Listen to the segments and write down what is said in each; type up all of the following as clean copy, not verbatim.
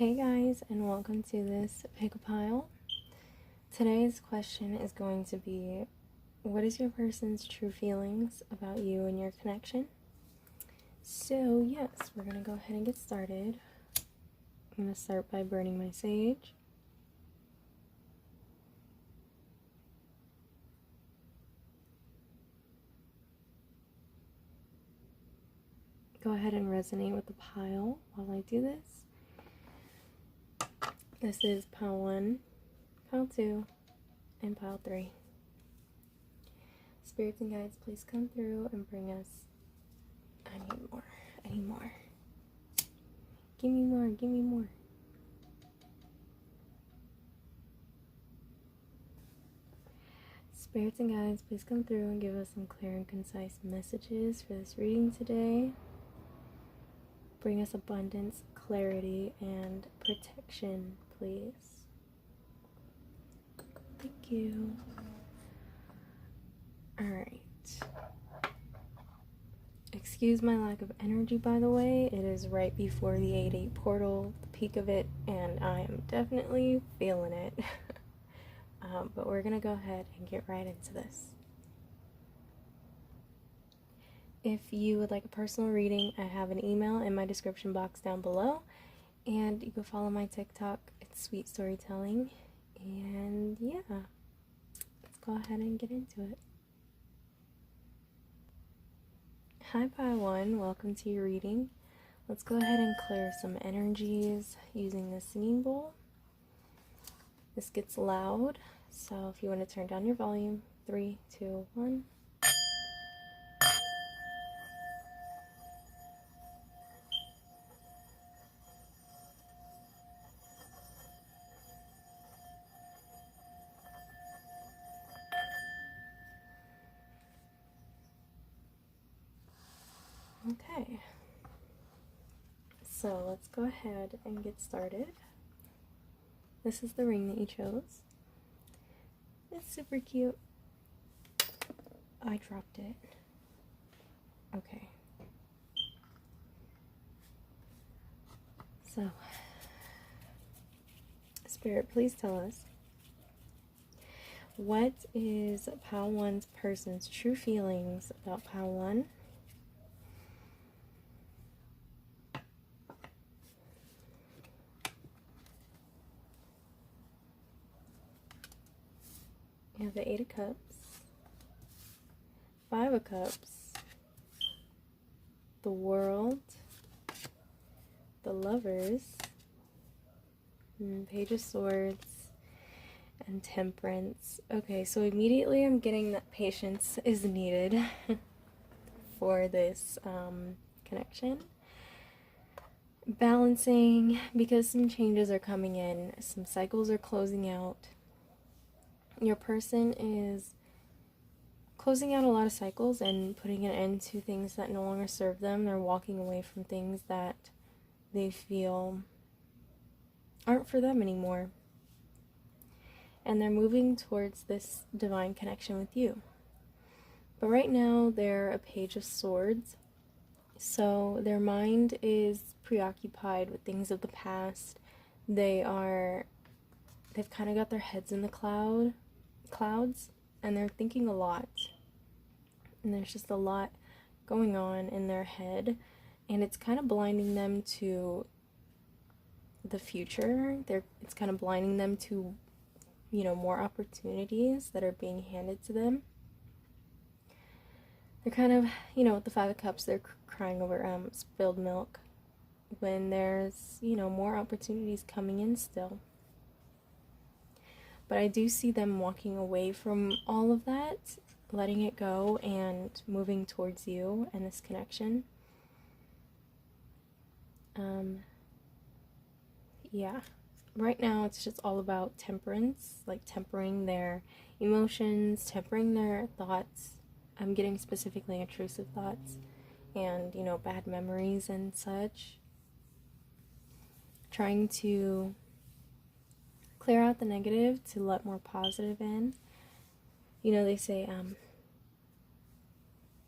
Hey guys, and welcome to this pick a pile. Today's question is going to be, what is your person's true feelings about you and your connection? So yes, we're going to go ahead and get started. I'm going to start by burning my sage. Go ahead and resonate with the pile while I do this. This is pile 1, pile 2, and pile 3. Spirits and guides, please come through and bring us. I need more. Give me more. Spirits and guides, please come through and give us some clear and concise messages for this reading today. Bring us abundance, clarity, and protection, please. Thank you. Alright. Excuse my lack of energy, by the way. It is right before the 8/8 portal, the peak of it, and I am definitely feeling it. But we're going to go ahead and get right into this. If you would like a personal reading, I have an email in my description box down below. And you can follow my TikTok. It's Sweet Storytelling. And yeah, let's go ahead and get into it. Hi, Pile 1. Welcome to your reading. Let's go ahead and clear some energies using this singing bowl. This gets loud, so if you want to turn down your volume, 3, 2, 1. Okay, so let's go ahead and get started. This is the ring that you chose. It's super cute. I dropped it. Okay. So, Spirit, please tell us, what is Pile 1's person's true feelings about Pile 1? You have the 8 of Cups, 5 of Cups, the World, the Lovers, Page of Swords, and Temperance. Okay, so immediately I'm getting that patience is needed for this connection. Balancing, because some changes are coming in, some cycles are closing out. Your person is closing out a lot of cycles and putting an end to things that no longer serve them. They're walking away from things that they feel aren't for them anymore. And they're moving towards this divine connection with you. But right now, they're a Page of Swords. So their mind is preoccupied with things of the past. They've kind of got their heads in the clouds, and they're thinking a lot. And there's just a lot going on in their head, and it's kind of blinding them to the future. It's kind of blinding them to, more opportunities that are being handed to them. They're kind of, with the 5 of Cups, they're crying over spilled milk when there's, more opportunities coming in still. But I do see them walking away from all of that, letting it go, and moving towards you and this connection. Yeah. Right now, it's just all about temperance, like tempering their emotions, tempering their thoughts. I'm getting specifically intrusive thoughts and, bad memories and such. Trying to clear out the negative to let more positive in. They say,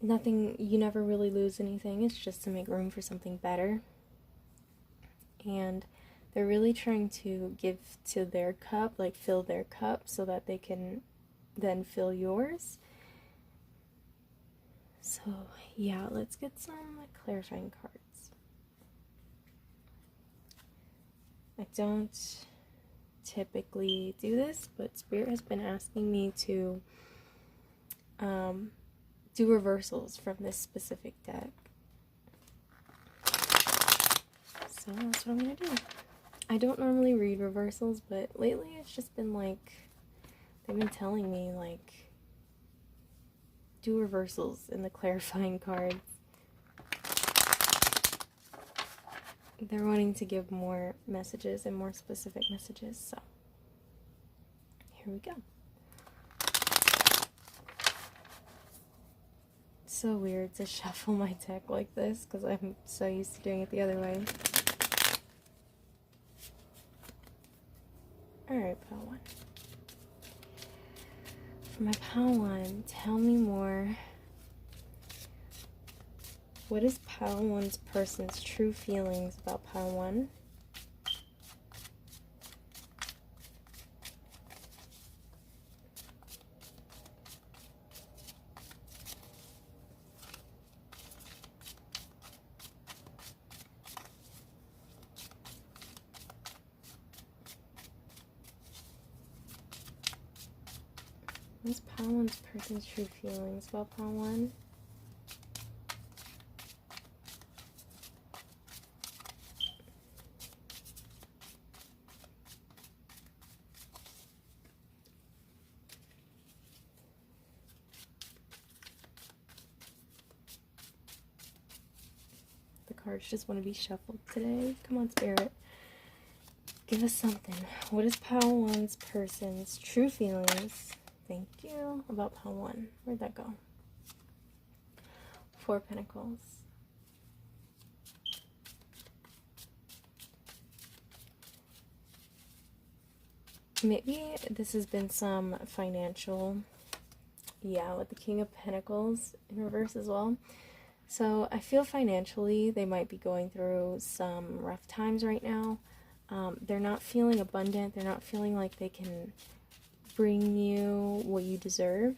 you never really lose anything. It's just to make room for something better. And They're really trying to give to their cup, like fill their cup so that they can then fill yours. So yeah, let's get some clarifying cards. I don't typically do this, but Spirit has been asking me to do reversals from this specific deck. So that's what I'm gonna do. I don't normally read reversals, but lately it's just been like, they've been telling me like, do reversals in the clarifying cards. They're wanting to give more messages and more specific messages, so here we go. It's so weird to shuffle my deck like this because I'm so used to doing it the other way. Alright, pile one. For my pile one, tell me more. What is pile one's person's true feelings about pile one? What's pile one's person's true feelings about pile one? The cards just want to be shuffled today. Come on, Spirit. Give us something. What is pile one's person's true feelings? Thank you. About pile one. Where'd that go? Four of Pentacles. Maybe this has been some financial, yeah, with the King of Pentacles in reverse as well. So I feel financially they might be going through some rough times right now. They're not feeling abundant. They're not feeling like they can bring you what you deserve.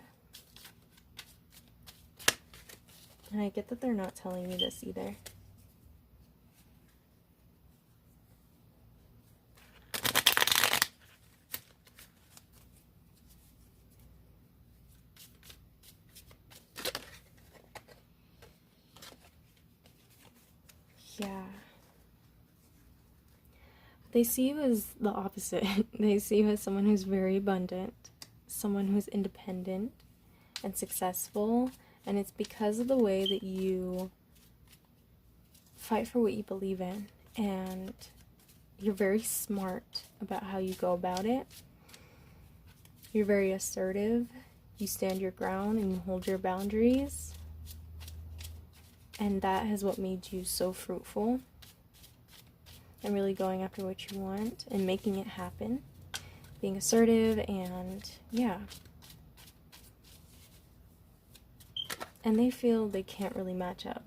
And I get that they're not telling me this either. Yeah. They see you as the opposite. They see you as someone who's very abundant, someone who's independent and successful, and it's because of the way that you fight for what you believe in, and you're very smart about how you go about it. You're very assertive, you stand your ground, and you hold your boundaries, and that is what made you so fruitful. And really going after what you want and making it happen. Being assertive and, yeah. And they feel they can't really match up.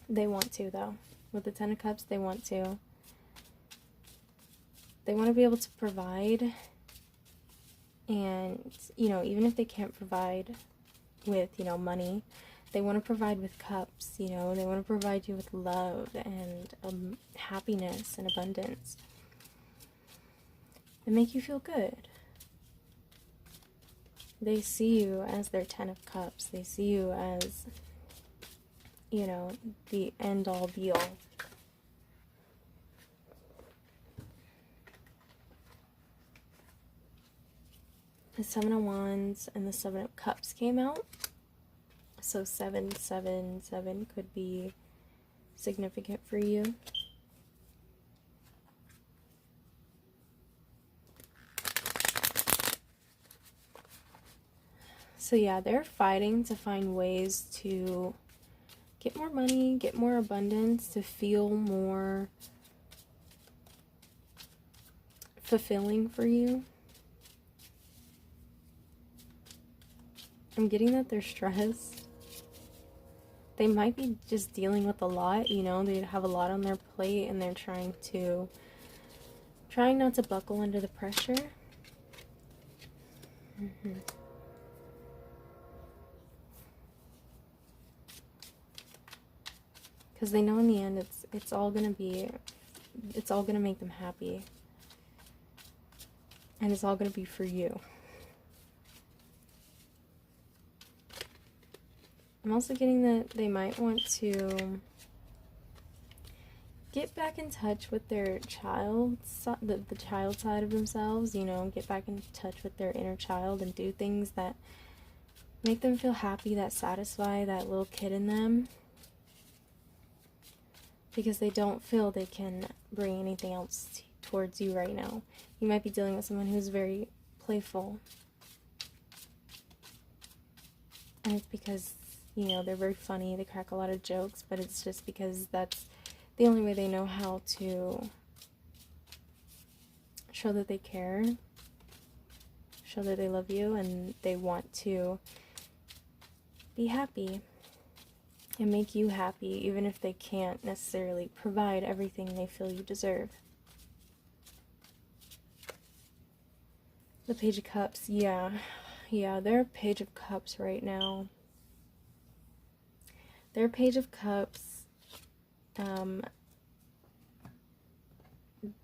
They want to, though. With the Ten of Cups, they want to. They want to be able to provide. And, you know, even if they can't provide with, you know, money, they want to provide with cups, you know, they want to provide you with love and happiness and abundance and make you feel good. They see you as their Ten of Cups. They see you as, you know, the end all be all. The Seven of Wands and the Seven of Cups came out. So 777 could be significant for you. So yeah, they're fighting to find ways to get more money, get more abundance, to feel more fulfilling for you. I'm getting that they're stressed. They might be just dealing with a lot, you know, they have a lot on their plate and they're trying not to buckle under the pressure. Because they know in the end it's all gonna make them happy. And it's all gonna be for you. I'm also getting that they might want to get back in touch with their child, the child side of themselves, you know, get back in touch with their inner child and do things that make them feel happy, that satisfy that little kid in them. Because they don't feel they can bring anything else towards you right now. You might be dealing with someone who's very playful. And it's because, you know, they're very funny, they crack a lot of jokes, but it's just because that's the only way they know how to show that they care, show that they love you, and they want to be happy and make you happy, even if they can't necessarily provide everything they feel you deserve. The Page of Cups, yeah, they're a Page of Cups right now. They're a Page of Cups.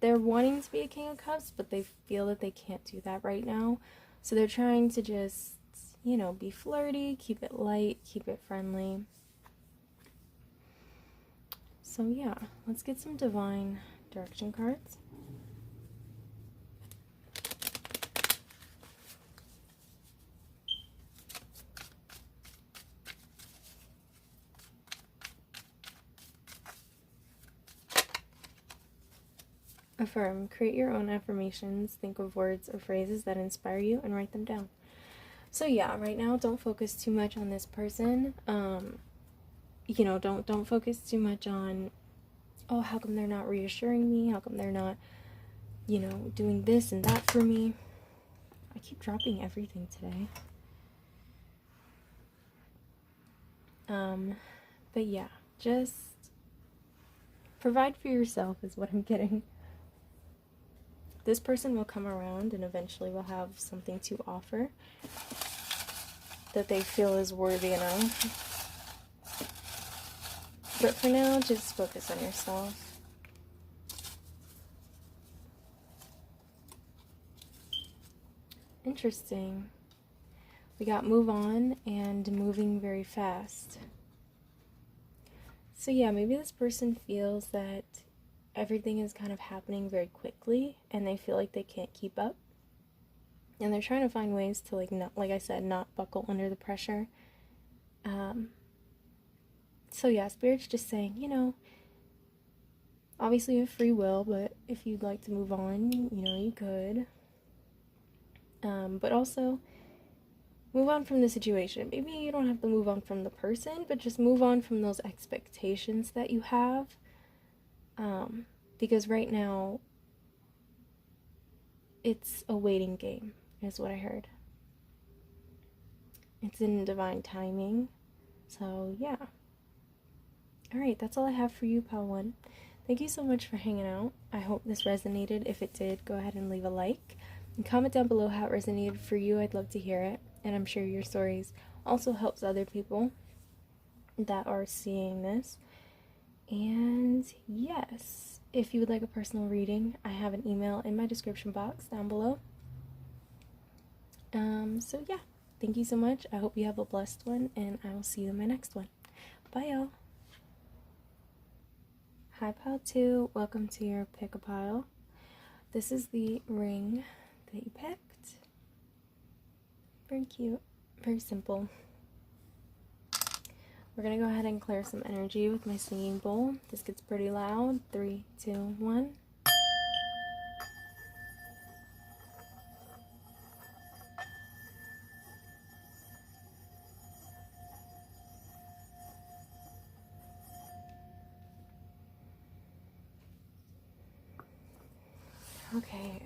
They're wanting to be a King of Cups, but they feel that they can't do that right now. So they're trying to just, you know, be flirty, keep it light, keep it friendly. So yeah, let's get some divine direction cards. Affirm. Create your own affirmations. Think of words or phrases that inspire you and write them down. So yeah, right now don't focus too much on this person. You know, don't focus too much on, oh, how come they're not reassuring me? How come they're not, you know, doing this and that for me? I keep dropping everything today. But yeah, just provide for yourself is what I'm getting. This person will come around and eventually will have something to offer that they feel is worthy enough. But for now, just focus on yourself. Interesting. We got move on and moving very fast. So yeah, maybe this person feels that everything is kind of happening very quickly and they feel like they can't keep up. And they're trying to find ways to, like I said, not buckle under the pressure. So yeah, Spirit's just saying, you know, obviously you have free will, but if you'd like to move on, you know, you could. But also, move on from the situation. Maybe you don't have to move on from the person, but just move on from those expectations that you have. Because right now, it's a waiting game, is what I heard. It's in divine timing. So, yeah. Alright, that's all I have for you, Pal 1. Thank you so much for hanging out. I hope this resonated. If it did, go ahead and leave a like. And comment down below how it resonated for you. I'd love to hear it. And I'm sure your stories also helps other people that are seeing this. And yes, if you would like a personal reading, I have an email in my description box down below. So yeah, thank you so much. I hope you have a blessed one, and I will see you in my next one. Bye, y'all. Hi, Pile 2. Welcome to your pick a pile. This is the ring that you picked. Very cute. Very simple. We're going to go ahead and clear some energy with my singing bowl. This gets pretty loud. 3, 2, 1. Okay.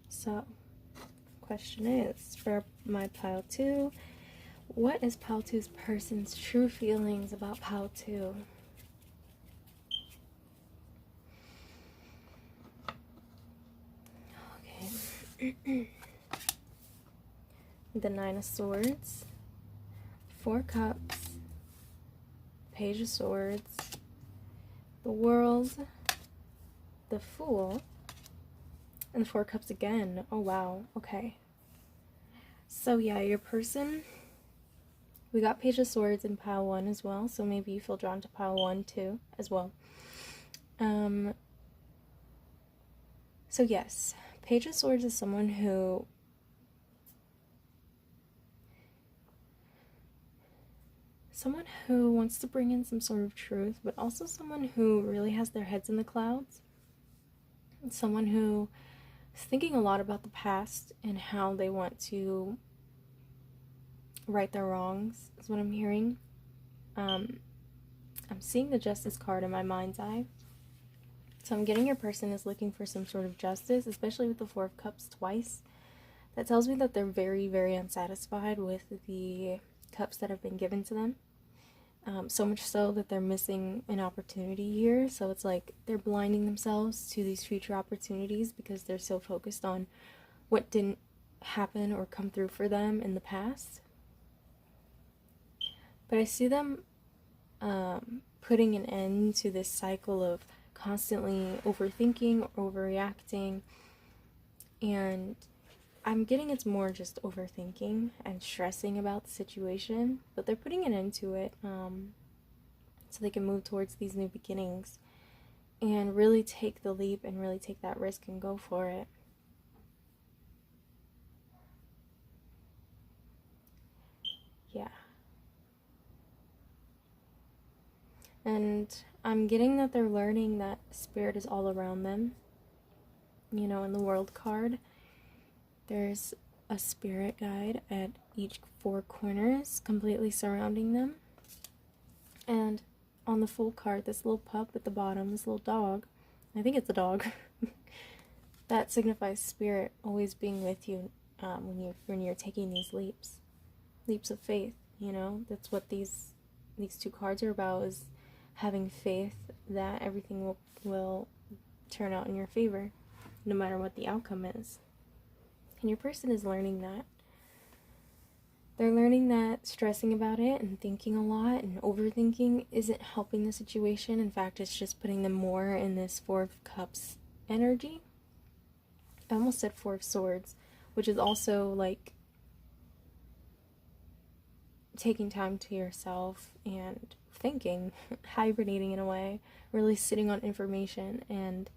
So, question is for my pile 2. What is pile 2's person's true feelings about pile 2? Okay. The 9 of Swords, 4 Cups, Page of Swords, the World, the Fool, and the 4 Cups again. Oh wow, okay. So yeah, your person, we got Page of Swords in pile 1 as well, so maybe you feel drawn to pile 1 too, as well. So yes, Page of Swords is someone who wants to bring in some sort of truth, but also someone who really has their heads in the clouds. Someone who is thinking a lot about the past and how they want to right their wrongs, is what I'm hearing. I'm seeing the Justice card in my mind's eye. So I'm getting your person is looking for some sort of justice, especially with the 4 of Cups twice. That tells me that they're very, very unsatisfied with the cups that have been given to them. So much so that they're missing an opportunity here. So it's like they're blinding themselves to these future opportunities because they're so focused on what didn't happen or come through for them in the past. But I see them putting an end to this cycle of constantly overthinking or overreacting, and I'm getting it's more just overthinking and stressing about the situation, but they're putting an end to it so they can move towards these new beginnings and really take the leap and really take that risk and go for it. Yeah. And I'm getting that they're learning that spirit is all around them. You know, in the World card, there's a spirit guide at each 4 corners, completely surrounding them. And on the Fool card, this little pup at the bottom, this little dog, I think it's a dog, that signifies spirit always being with you when you're taking these leaps of faith. You know, that's what these 2 cards are about, is having faith that everything will turn out in your favor, no matter what the outcome is. And your person is learning that. They're learning that stressing about it and thinking a lot and overthinking isn't helping the situation. In fact, it's just putting them more in this 4 of Cups energy. I almost said 4 of Swords, which is also like taking time to yourself and thinking, hibernating in a way, really sitting on information and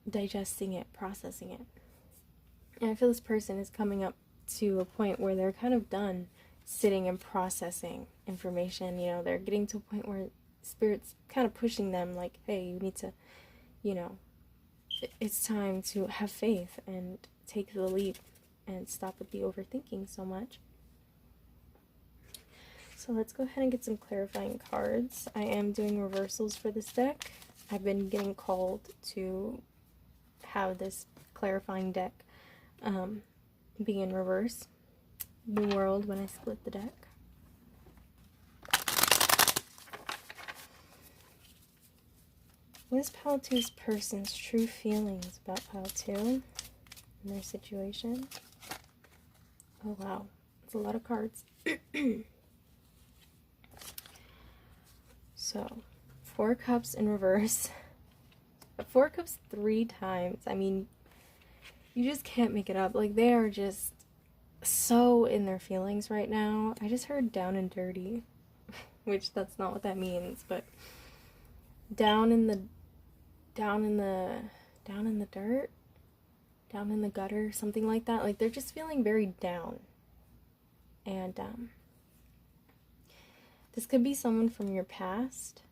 digesting it, processing it. And I feel this person is coming up to a point where they're kind of done sitting and processing information. You know, they're getting to a point where Spirit's kind of pushing them like, hey, you need to, you know, it's time to have faith and take the leap and stop with the overthinking so much. So let's go ahead and get some clarifying cards. I am doing reversals for this deck. I've been getting called to have this clarifying deck be in reverse. The World when I split the deck. What is Pile 2's person's true feelings about Pile 2 and their situation? Oh wow, it's a lot of cards. So, 4 Cups in reverse. 4 Cups 3 times. I mean, you just can't make it up. Like, they are just so in their feelings right now. I just heard down and dirty, which that's not what that means, but down in the dirt, down in the gutter, something like that. Like, they're just feeling very down. And this could be someone from your past,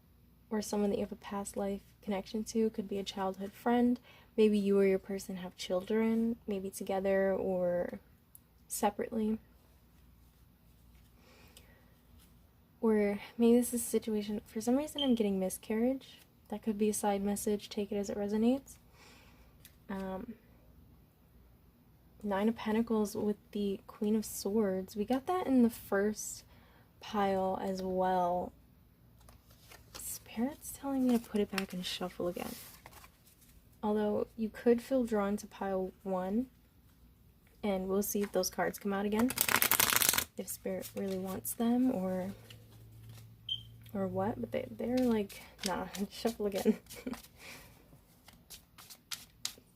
or someone that you have a past life connection to. Could be a childhood friend. Maybe you or your person have children, maybe together or separately. Or maybe this is a situation, for some reason I'm getting miscarriage. That could be a side message, take it as it resonates. Nine of Pentacles with the Queen of Swords. We got that in the first pile as well. Spirit's telling me to put it back and shuffle again. Although you could feel drawn to pile 1. And we'll see if those cards come out again. If Spirit really wants them or what. But they're like, nah, shuffle again.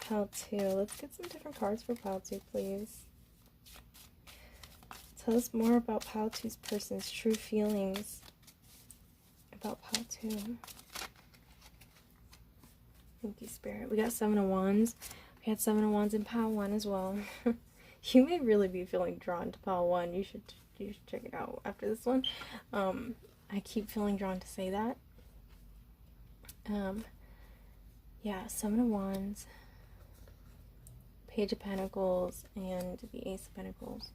Pile 2. Let's get some different cards for pile 2, please. Tell us more about pile 2's person's true feelings about pile 2. Thank you, Spirit. We got 7 of Wands. We had 7 of Wands in pile 1 as well. You may really be feeling drawn to pile 1. You should check it out after this one. I keep feeling drawn to say that. Yeah, 7 of Wands, Page of Pentacles, and the Ace of Pentacles.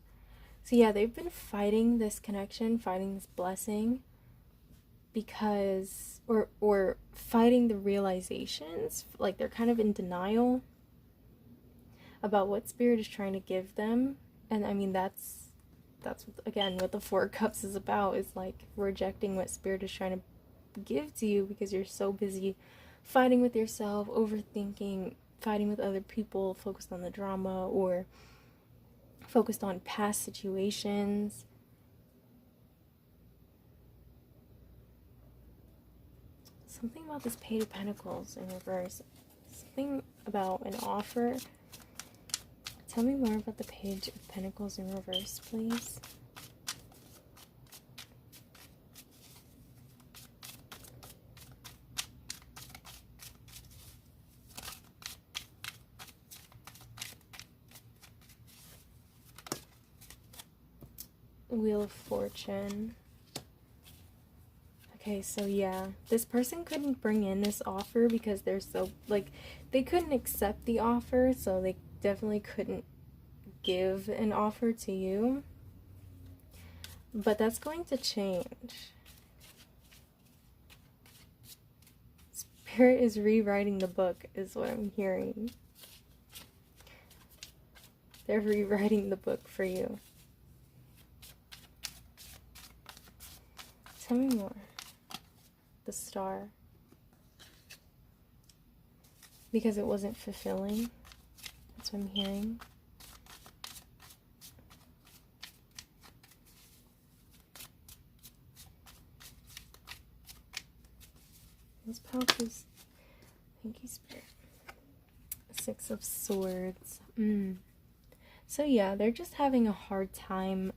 So yeah, they've been fighting this connection, fighting this blessing, because, or fighting the realizations, like they're kind of in denial about what Spirit is trying to give them. And I mean, that's what, again, what the Four of Cups is about, is like rejecting what Spirit is trying to give to you because you're so busy fighting with yourself, overthinking, fighting with other people, focused on the drama or focused on past situations. Something about this Page of Pentacles in reverse. Something about an offer. Tell me more about the Page of Pentacles in reverse, please. Wheel of Fortune. Okay, so yeah, this person couldn't bring in this offer because they're so, like, they couldn't accept the offer, so they definitely couldn't give an offer to you. But that's going to change. Spirit is rewriting the book, is what I'm hearing. They're rewriting the book for you. Tell me more. The Star. Because it wasn't fulfilling. That's what I'm hearing. Those pouches. Thank you, Spirit. 6 of Swords. So yeah, they're just having a hard time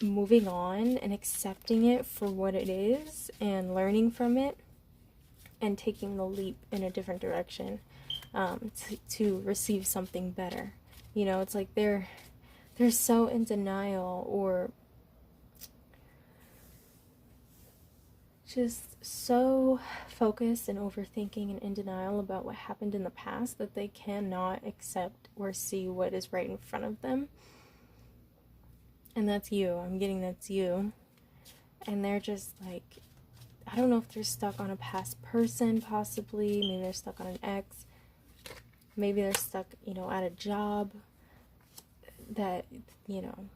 moving on and accepting it for what it is and learning from it and taking the leap in a different direction, to receive something better. You know, it's like they're so in denial, or just so focused and overthinking and in denial about what happened in the past that they cannot accept or see what is right in front of them. And that's you. I'm getting that's you. And they're just like, I don't know if they're stuck on a past person, possibly. Maybe they're stuck on an ex. Maybe they're stuck, you know, at a job that, you know.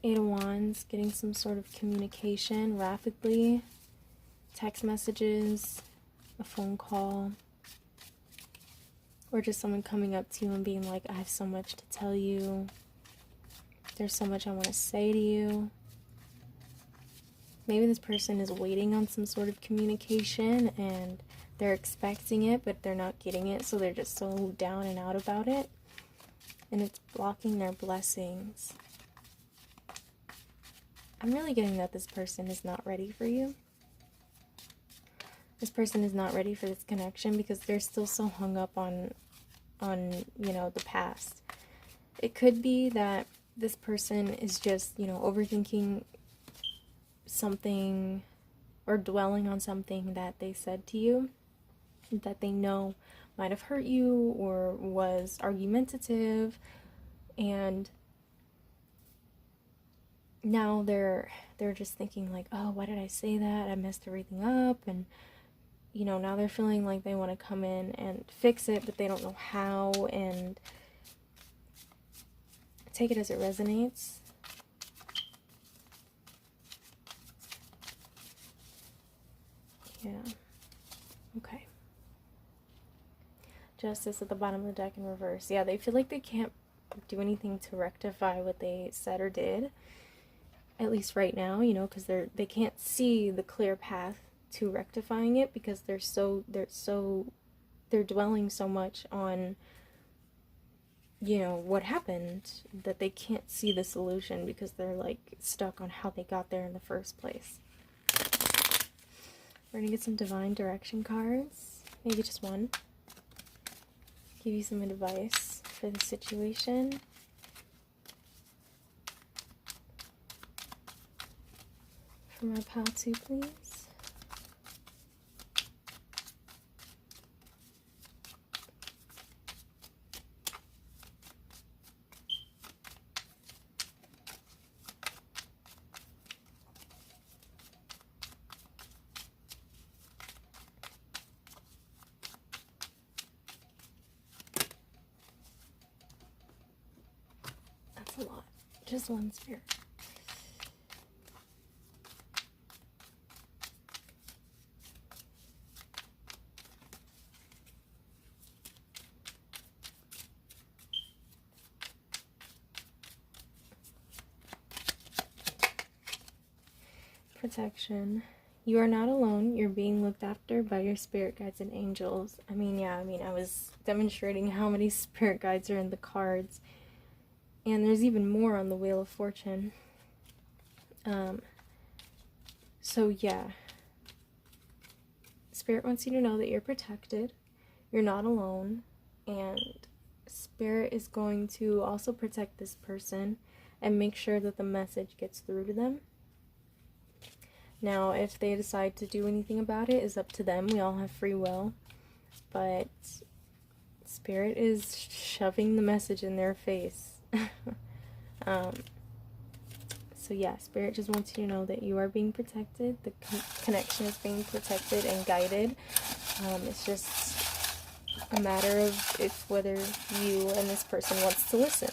8 of Wands, getting some sort of communication rapidly. Text messages, a phone call. Or just someone coming up to you and being like, I have so much to tell you. There's so much I want to say to you. Maybe this person is waiting on some sort of communication and they're expecting it, but they're not getting it, so they're just so down and out about it. And it's blocking their blessings. I'm really getting that this person is not ready for you. This person is not ready for this connection because they're still so hung up on you know, the past. It could be that this person is just, you know, overthinking something or dwelling on something that they said to you that they know might have hurt you or was argumentative, and now they're just thinking like, oh, why did I say that? I messed everything up, and you know, now they're feeling like they want to come in and fix it, but they don't know how, and take it as it resonates. Yeah. Okay. Justice at the bottom of the deck in reverse. Yeah, they feel like they can't do anything to rectify what they said or did. At least right now, you know, because they can't see the clear path to rectifying it, because they're dwelling so much on, you know, what happened, that they can't see the solution, because they're like stuck on how they got there in the first place. We're gonna get some divine direction cards, maybe just one. Give you some advice for the situation. For my pile 2, please. That's a lot. Just one spirit. Protection. You are not alone. You're being looked after by your spirit guides and angels. I mean, yeah, I was demonstrating how many spirit guides are in the cards. And there's even more on the Wheel of Fortune. So yeah. Spirit wants you to know that you're protected. You're not alone. And Spirit is going to also protect this person and make sure that the message gets through to them. Now, if they decide to do anything about it, is up to them. We all have free will. But Spirit is shoving the message in their face. So yeah, Spirit just wants you to know that you are being protected. The connection is being protected and guided. It's just a matter of whether you and this person wants to listen.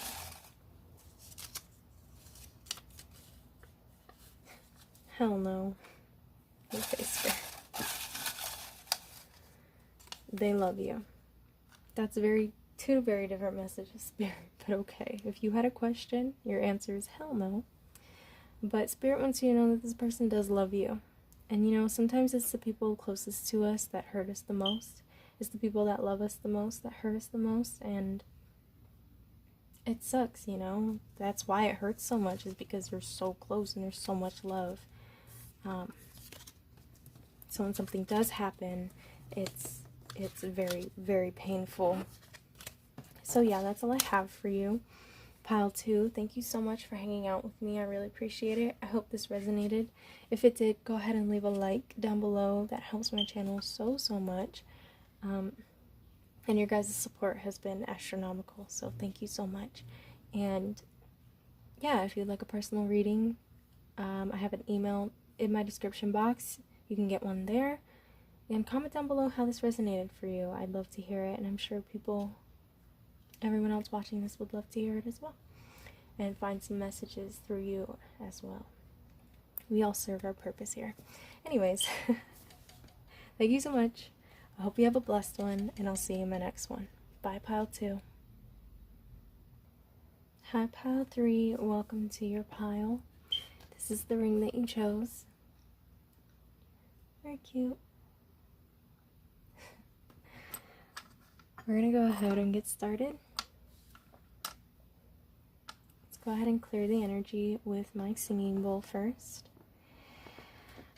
Hell no. Okay, Spirit. They love you. That's two very different messages, Spirit, but okay. If you had a question, your answer is hell no. But Spirit wants you to know that this person does love you. And you know, sometimes it's the people closest to us that hurt us the most. It's the people that love us the most that hurt us the most, and it sucks, you know. That's why it hurts so much, is because they're so close and there's so much love. So when something does happen, it's very, very painful. So yeah, that's all I have for you. Pile 2, thank you so much for hanging out with me. I really appreciate it. I hope this resonated. If it did, go ahead and leave a like down below. That helps my channel so much. And your guys' support has been astronomical, so thank you so much. And yeah, if you'd like a personal reading, I have an email in my description box. You can get one there. And comment down below how this resonated for you. I'd love to hear it, and I'm sure everyone else watching this would love to hear it as well. And find some messages through you as well. We all serve our purpose here. Anyways, thank you so much. I hope you have a blessed one, and I'll see you in my next one. Bye, Pile 2. Hi, Pile 3. Welcome to your pile. This is the ring that you chose. Very cute. We're going to go ahead and get started. Let's go ahead and clear the energy with my singing bowl first.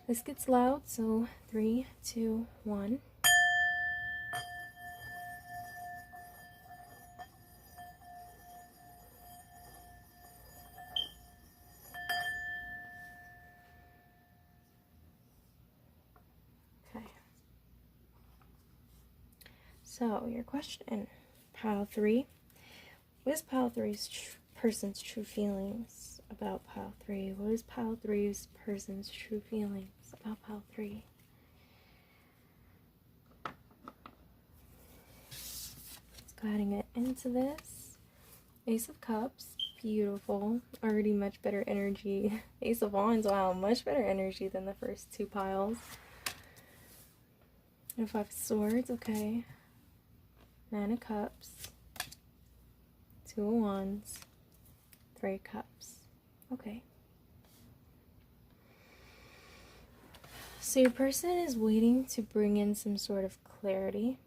This gets loud, so 3, 2, 1. Okay. So, your question, Pile 3. What is Pile 3's person's true feelings about Pile 3? What is Pile 3's person's true feelings about Pile 3? go ahead and get into this. Ace of Cups, beautiful. Already much better energy. Ace of Wands, wow, much better energy than the first two piles. And Five of Swords, okay. Nine of Cups. Two of Wands. Three of Cups. Okay. So your person is waiting to bring in some sort of clarity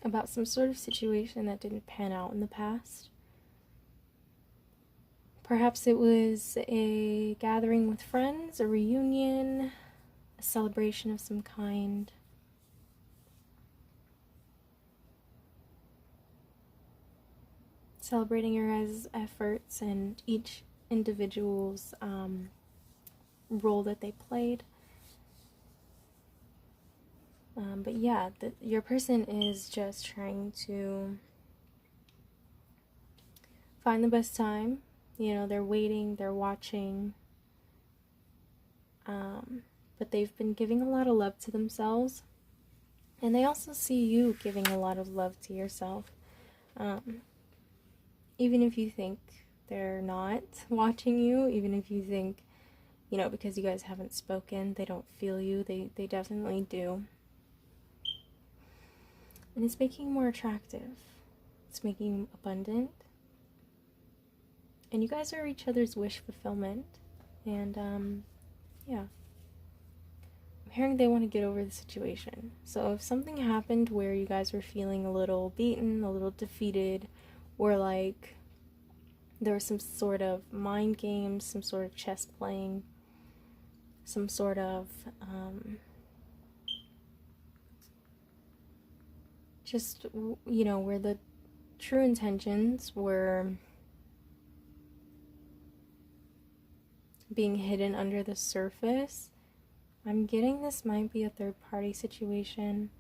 about some sort of situation that didn't pan out in the past. Perhaps it was a gathering with friends, a reunion, a celebration of some kind. Celebrating your guys' efforts and each individual's role that they played. But yeah, your person is just trying to find the best time. You know, they're waiting, they're watching. But they've been giving a lot of love to themselves. And they also see you giving a lot of love to yourself. Even if you think they're not watching you, even if you think, you know, because you guys haven't spoken, they don't feel you, they definitely do. And it's making more attractive. It's making abundant. And you guys are each other's wish fulfillment. And, yeah. I'm hearing they want to get over the situation. So if something happened where you guys were feeling a little beaten, a little defeated, or like there was some sort of mind games, some sort of chess playing, some sort of just, you know, where the true intentions were being hidden under the surface, I'm getting this might be a third party situation.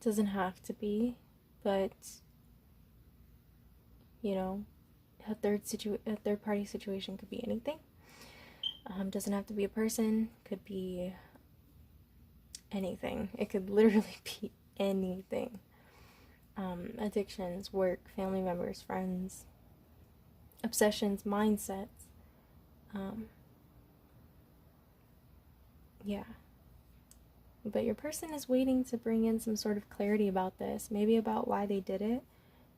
Doesn't have to be, but you know, a third party situation could be anything. Doesn't have to be a person, could be anything. It could literally be anything. Addictions, work, family members, friends, obsessions, mindsets. Yeah. But your person is waiting to bring in some sort of clarity about this. Maybe about why they did it.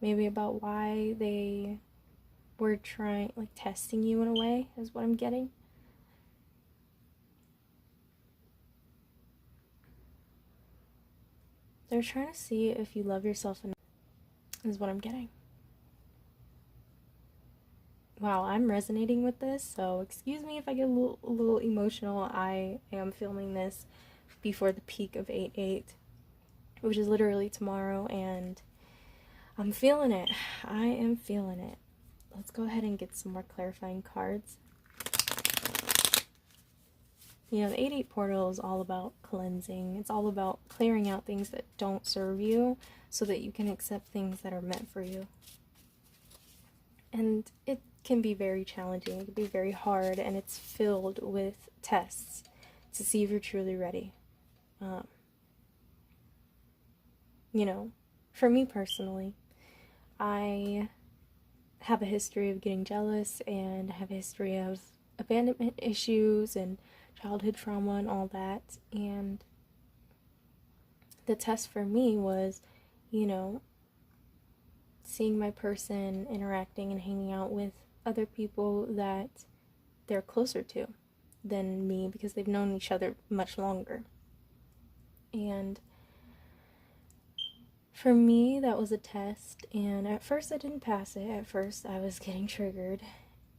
Maybe about why they were trying, like, testing you in a way, is what I'm getting. They're trying to see if you love yourself enough, is what I'm getting. Wow, I'm resonating with this, so excuse me if I get a little emotional. I am filming this before the peak of 8/8, which is literally tomorrow, and I'm feeling it. I am feeling it. Let's go ahead and get some more clarifying cards. You know, the 8/8 portal is all about cleansing. It's all about clearing out things that don't serve you so that you can accept things that are meant for you. And it can be very challenging. It can be very hard, and it's filled with tests to see if you're truly ready. You know, for me personally, I have a history of getting jealous, and I have a history of abandonment issues and childhood trauma and all that. And the test for me was, you know, seeing my person interacting and hanging out with other people that they're closer to than me because they've known each other much longer. And for me, that was a test, and at first I didn't pass it. At first I was getting triggered,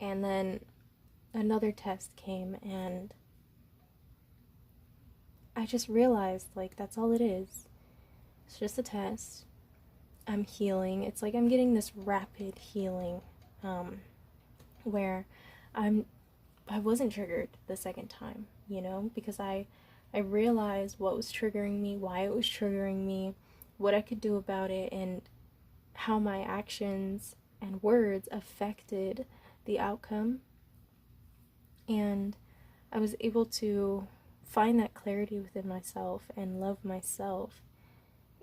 and then another test came, and I just realized, like, that's all it is. It's just a test. I'm healing. It's like I'm getting this rapid healing, where I wasn't triggered the second time, you know, because I realized what was triggering me, why it was triggering me, what I could do about it, and how my actions and words affected the outcome. And I was able to find that clarity within myself and love myself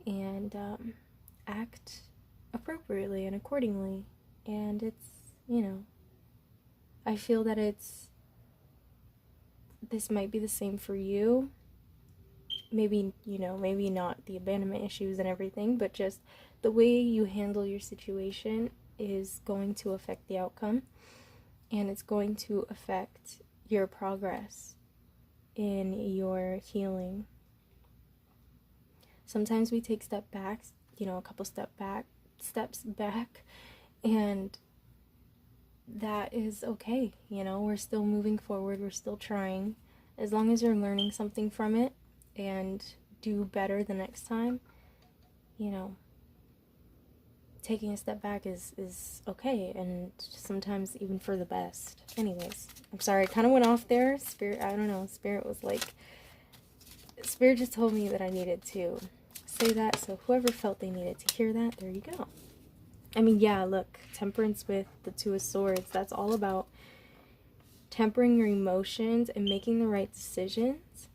and act appropriately and accordingly. And it's, you know, I feel that this might be the same for you. Maybe, you know, maybe not the abandonment issues and everything, but just the way you handle your situation is going to affect the outcome, and it's going to affect your progress in your healing. Sometimes we take a couple steps back, and that is okay. You know, we're still moving forward, we're still trying. As long as you're learning something from it and do better the next time, you know, taking a step back is okay, and sometimes even for the best. Anyways, I'm sorry, I kind of went off there. Spirit, I don't know, Spirit just told me that I needed to say that, so whoever felt they needed to hear that, there you go. I mean, yeah, look, temperance with the Two of Swords, that's all about tempering your emotions and making the right decisions.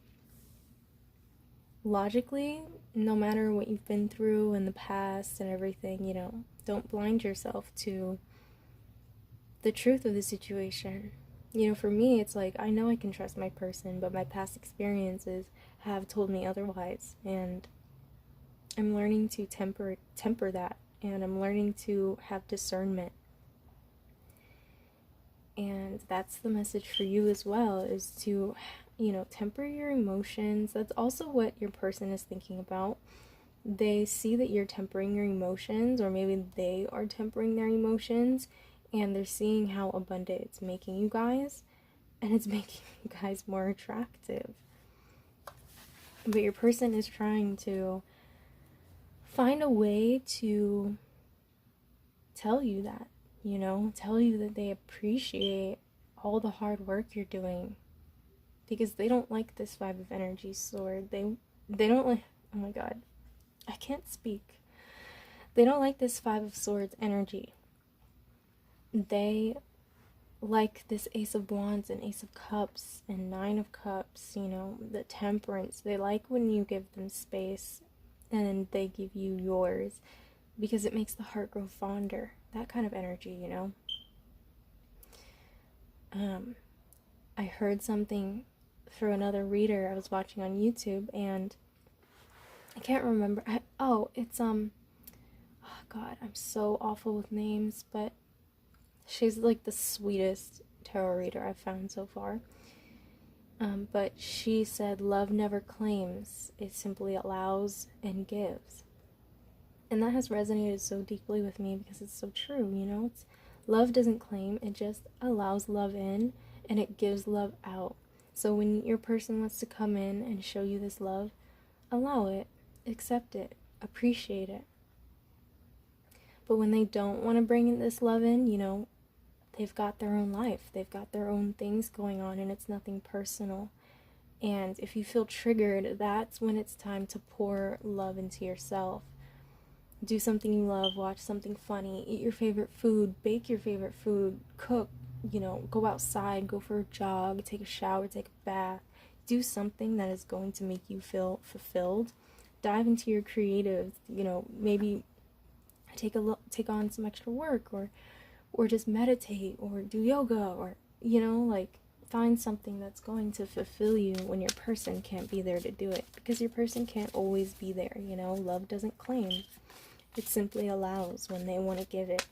Logically, no matter what you've been through in the past and everything, you know, don't blind yourself to the truth of the situation. You know, for me, it's like, I know I can trust my person, but my past experiences have told me otherwise, and I'm learning to temper that, and I'm learning to have discernment. And that's the message for you as well, is to, you know, temper your emotions. That's also what your person is thinking about. They see that you're tempering your emotions, or maybe they are tempering their emotions, and they're seeing how abundant it's making you guys, and it's making you guys more attractive. But your person is trying to find a way to tell you that, you know, tell you that they appreciate all the hard work you're doing, because they don't like this 5 of energy sword. They don't like, oh my god, I can't speak. They don't like this 5 of swords energy. They like this Ace of Wands and Ace of Cups and 9 of Cups, you know, the temperance. They like when you give them space and they give you yours, because it makes the heart grow fonder. That kind of energy, you know. I heard something through another reader I was watching on YouTube, and I can't remember. It's oh god, I'm so awful with names, but she's like the sweetest tarot reader I've found so far. But she said, love never claims, it simply allows and gives. And that has resonated so deeply with me, because it's so true, you know? Love doesn't claim, it just allows love in, and it gives love out. So when your person wants to come in and show you this love, allow it, accept it, appreciate it. But when they don't want to bring this love in, you know, they've got their own life, they've got their own things going on, and it's nothing personal. And if you feel triggered, that's when it's time to pour love into yourself. Do something you love, watch something funny, eat your favorite food, bake your favorite food, cook, you know, go outside, go for a jog, take a shower, take a bath. Do something that is going to make you feel fulfilled. Dive into your creative, you know, maybe take on some extra work, or just meditate, or do yoga, or, you know, like, find something that's going to fulfill you when your person can't be there to do it, because your person can't always be there, you know. Love doesn't claim, it simply allows when they want to give it,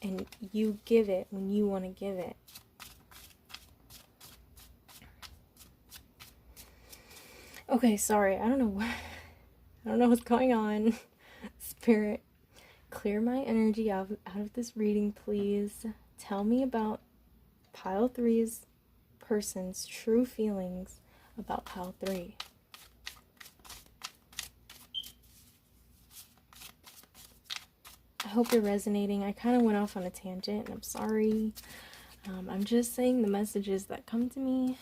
and you give it when you want to give it. Okay, sorry, I don't know what's going on. Spirit, clear my energy out of this reading, please. Tell me about pile 3's person's true feelings about pile 3. I hope you're resonating. I kind of went off on a tangent, and I'm sorry. I'm just saying the messages that come to me,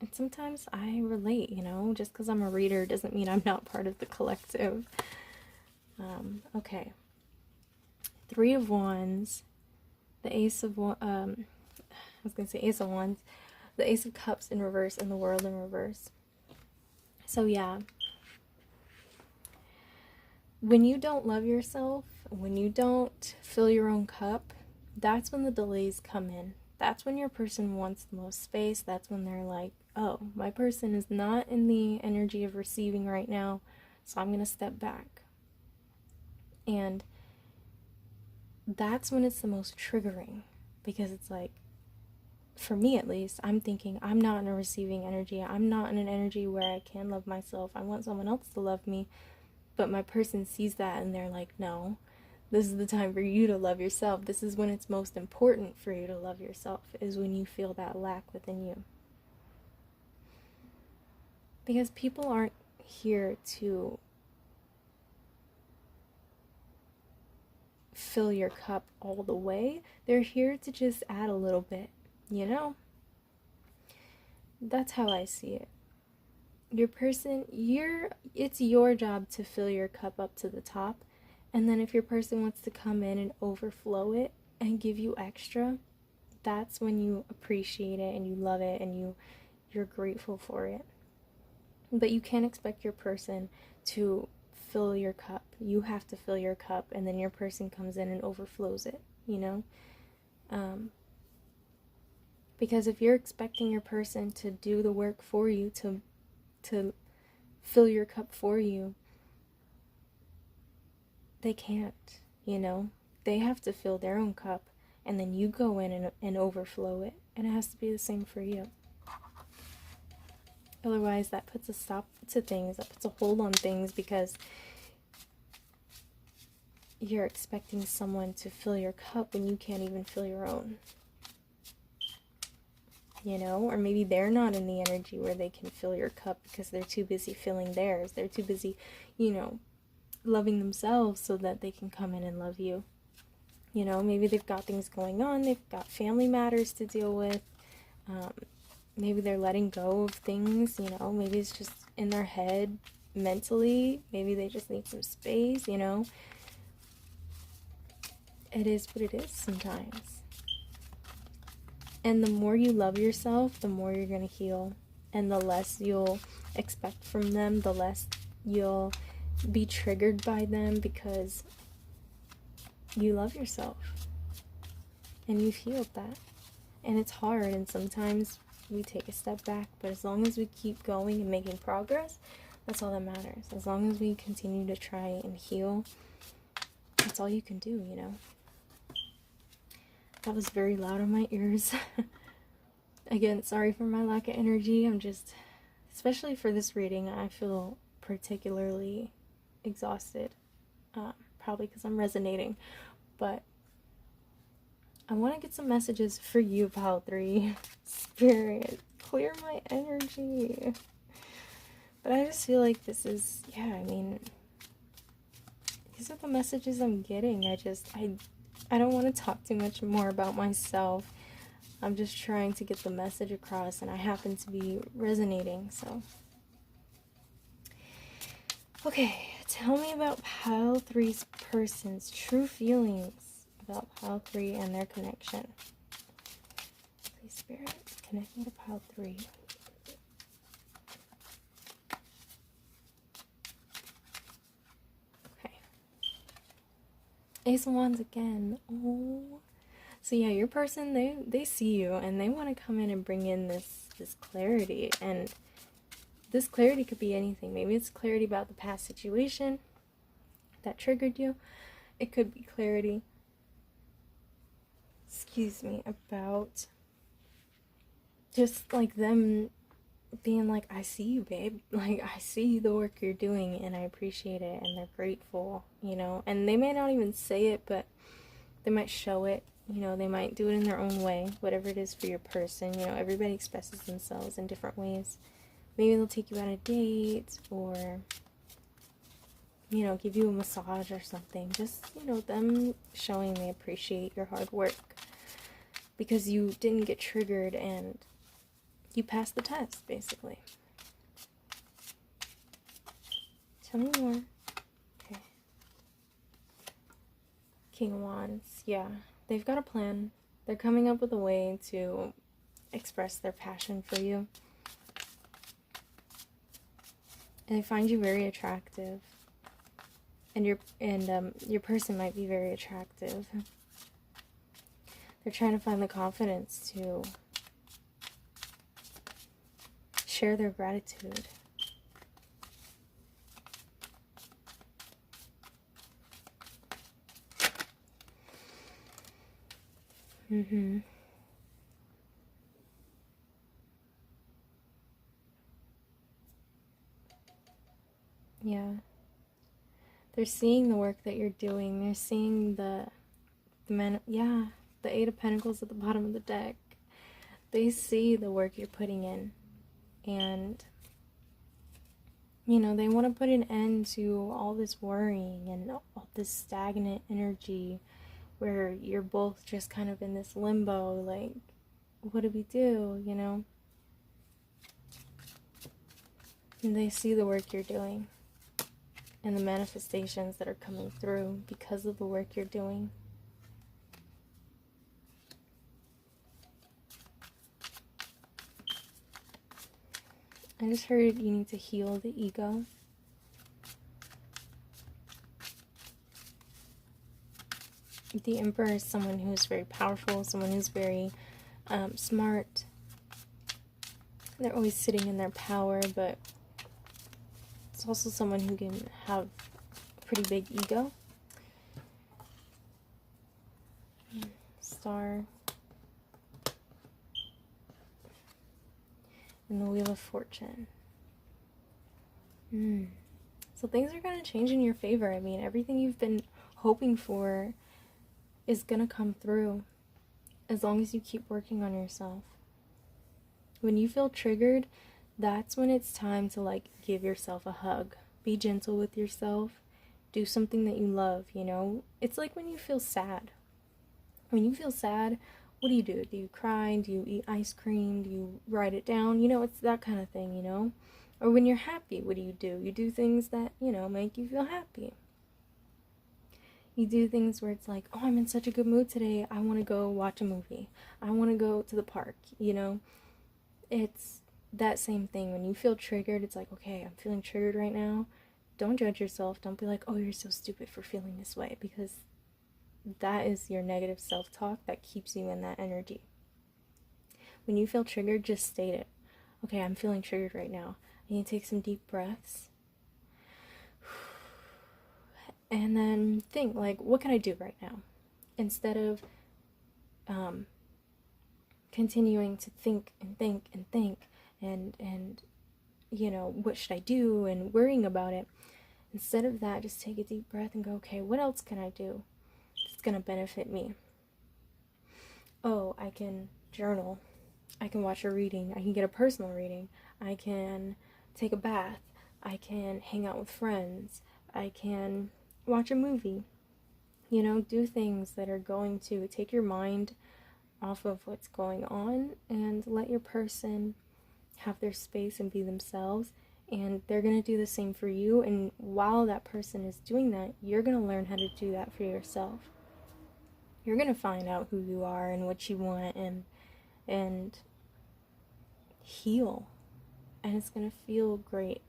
and sometimes I relate, you know. Just because I'm a reader doesn't mean I'm not part of the collective. Okay. 3 of Wands, the Ace of Ace of Wands, the Ace of Cups in reverse, and the World in reverse. So yeah, when you don't love yourself, when you don't fill your own cup, that's when the delays come in. That's when your person wants the most space. That's when they're like, oh, my person is not in the energy of receiving right now, so I'm going to step back. And that's when it's the most triggering, because it's like, for me at least, I'm thinking I'm not in a receiving energy. I'm not in an energy where I can love myself. I want someone else to love me. But my person sees that and they're like, no, this is the time for you to love yourself. This is when it's most important for you to love yourself, is when you feel that lack within you. Because people aren't here to fill your cup all the way. They're here to just add a little bit, you know? That's how I see it. Your person, it's your job to fill your cup up to the top. And then if your person wants to come in and overflow it and give you extra, that's when you appreciate it and you love it and you're grateful for it. But you can't expect your person to fill your cup. You have to fill your cup, and then your person comes in and overflows it, you know? Because if you're expecting your person to do the work for you, to fill your cup for you, they can't, you know? They have to fill their own cup, and then you go in and overflow it, and it has to be the same for you. Otherwise, that puts a stop to things, that puts a hold on things, because you're expecting someone to fill your cup when you can't even fill your own. You know, or maybe they're not in the energy where they can fill your cup because they're too busy filling theirs. They're too busy, you know, loving themselves so that they can come in and love you. You know, maybe they've got things going on. They've got family matters to deal with. Maybe they're letting go of things, you know. Maybe it's just in their head mentally. Maybe they just need some space, you know. It is what it is sometimes. And the more you love yourself, the more you're going to heal. And the less you'll expect from them, the less you'll be triggered by them, because you love yourself. And you've healed that. And it's hard, and sometimes we take a step back. But as long as we keep going and making progress, that's all that matters. As long as we continue to try and heal, that's all you can do, you know. That was very loud on my ears. Again, sorry for my lack of energy. I'm just, especially for this reading, I feel particularly exhausted. Probably because I'm resonating. But I want to get some messages for you, Pile 3. Spirit, clear my energy. But I just feel like this is, yeah, I mean, these are the messages I'm getting. I don't want to talk too much more about myself. I'm just trying to get the message across, and I happen to be resonating, so. Okay, tell me about Pile 3's person's true feelings about Pile 3 and their connection. Please, Spirit, connect me to Pile 3. Ace of Wands again. Oh. So yeah, your person, they see you and they want to come in and bring in this clarity. And this clarity could be anything. Maybe it's clarity about the past situation that triggered you. It could be clarity, about just like them being like, I see you, babe. Like, I see the work you're doing and I appreciate it, and they're grateful, you know. And they may not even say it, but they might show it, you know. They might do it in their own way, whatever it is for your person. You know, everybody expresses themselves in different ways. Maybe they'll take you on a date, or, you know, give you a massage or something. Just, you know, them showing they appreciate your hard work because you didn't get triggered and you passed the test, basically. Tell me more. Okay. King of Wands. Yeah. They've got a plan. They're coming up with a way to express their passion for you. And they find you very attractive. And your person might be very attractive. They're trying to find the confidence to share their gratitude. Yeah. They're seeing the work that you're doing. They're seeing the Eight of Pentacles at the bottom of the deck. They see the work you're putting in. And, they want to put an end to all this worrying and all this stagnant energy where you're both just kind of in this limbo, like, what do we do, And they see the work you're doing and the manifestations that are coming through because of the work you're doing. I just heard you need to heal the ego. The Emperor is someone who's very powerful, someone who's very smart. They're always sitting in their power, but it's also someone who can have a pretty big ego. Star. And the Wheel of Fortune. So things are going to change in your favor. I mean, everything you've been hoping for is going to come through as long as you keep working on yourself. When you feel triggered, that's when it's time to, like, give yourself a hug. Be gentle with yourself. Do something that you love, It's like when you feel sad. When you feel sad, what do? Do you cry? Do you eat ice cream? Do you write it down? It's that kind of thing, Or when you're happy, what do? You do things that, make you feel happy. You do things where it's like, oh, I'm in such a good mood today. I want to go watch a movie. I want to go to the park, It's that same thing. When you feel triggered, it's like, okay, I'm feeling triggered right now. Don't judge yourself. Don't be like, oh, you're so stupid for feeling this way, because that is your negative self-talk that keeps you in that energy. When you feel triggered, just state it. Okay, I'm feeling triggered right now. And you take some deep breaths. And then think, like, what can I do right now? Instead of continuing to think and think and think and what should I do and worrying about it. Instead of that, just take a deep breath and go, okay, what else can I do that's going to benefit me? Oh, I can journal. I can watch a reading. I can get a personal reading. I can take a bath. I can hang out with friends. I can watch a movie. Do things that are going to take your mind off of what's going on and let your person have their space and be themselves. And they're going to do the same for you. And while that person is doing that, you're going to learn how to do that for yourself. You're going to find out who you are and what you want and heal. And it's going to feel great.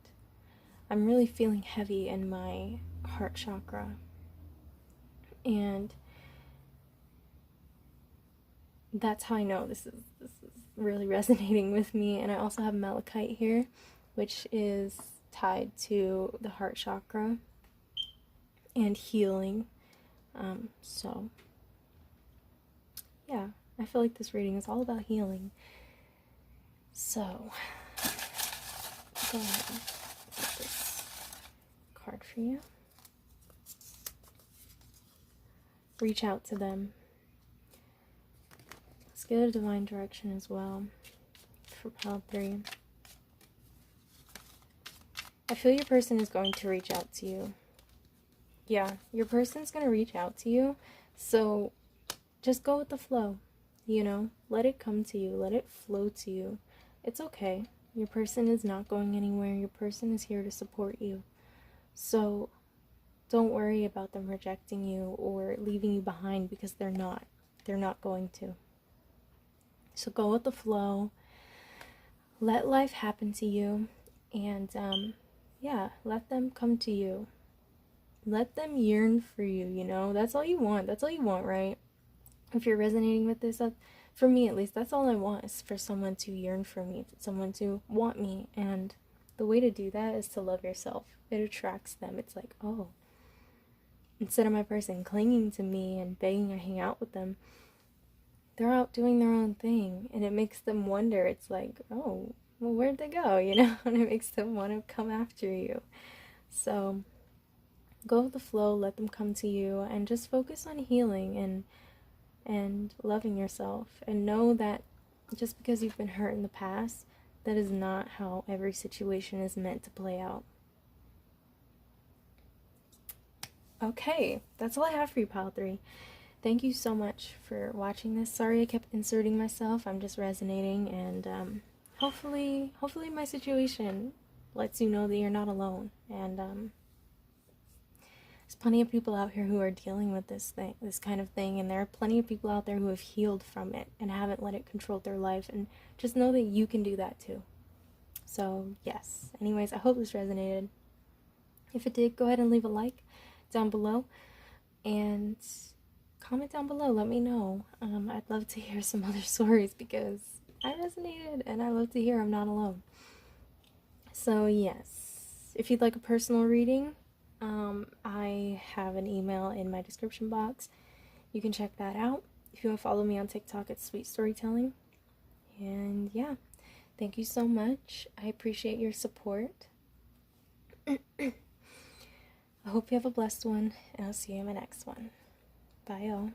I'm really feeling heavy in my heart chakra. And that's how I know this is really resonating with me. And I also have malachite here, which is tied to the heart chakra and healing. So yeah, I feel like this reading is all about healing. So go ahead and get this card for you. Reach out to them. Let's get a divine direction as well for pile 3. I feel your person is going to reach out to you. Yeah, your person's going to reach out to you. So just go with the flow, Let it come to you. Let it flow to you. It's okay. Your person is not going anywhere. Your person is here to support you. So don't worry about them rejecting you or leaving you behind, because they're not. They're not going to. So go with the flow. Let life happen to you. And yeah, let them come to you. Let them yearn for you, you know? That's all you want. That's all you want, right? If you're resonating with this, for me at least, that's all I want, is for someone to yearn for me, someone to want me. And the way to do that is to love yourself. It attracts them. It's like, oh, instead of my person clinging to me and begging to hang out with them, they're out doing their own thing. And it makes them wonder. It's like, oh, well, where'd they go? You know? And it makes them want to come after you. So go with the flow, let them come to you, and just focus on healing and loving yourself. And know that just because you've been hurt in the past, that is not how every situation is meant to play out. Okay, that's all I have for you, Pile 3. Thank you so much for watching this. Sorry I kept inserting myself. I'm just resonating, and hopefully my situation lets you know that you're not alone. And there's plenty of people out here who are dealing with this kind of thing, and there are plenty of people out there who have healed from it and haven't let it control their life. And just know that you can do that too. So yes. Anyways, I hope this resonated. If it did, go ahead and leave a like down below and comment down below. Let me know. I'd love to hear some other stories because I resonated, and I love to hear I'm not alone. So yes, if you'd like a personal reading, I have an email in my description box. You can check that out. If you want to follow me on TikTok, it's Sweet Storytelling. And yeah, thank you so much. I appreciate your support. I hope you have a blessed one, and I'll see you in my next one. Bye, y'all.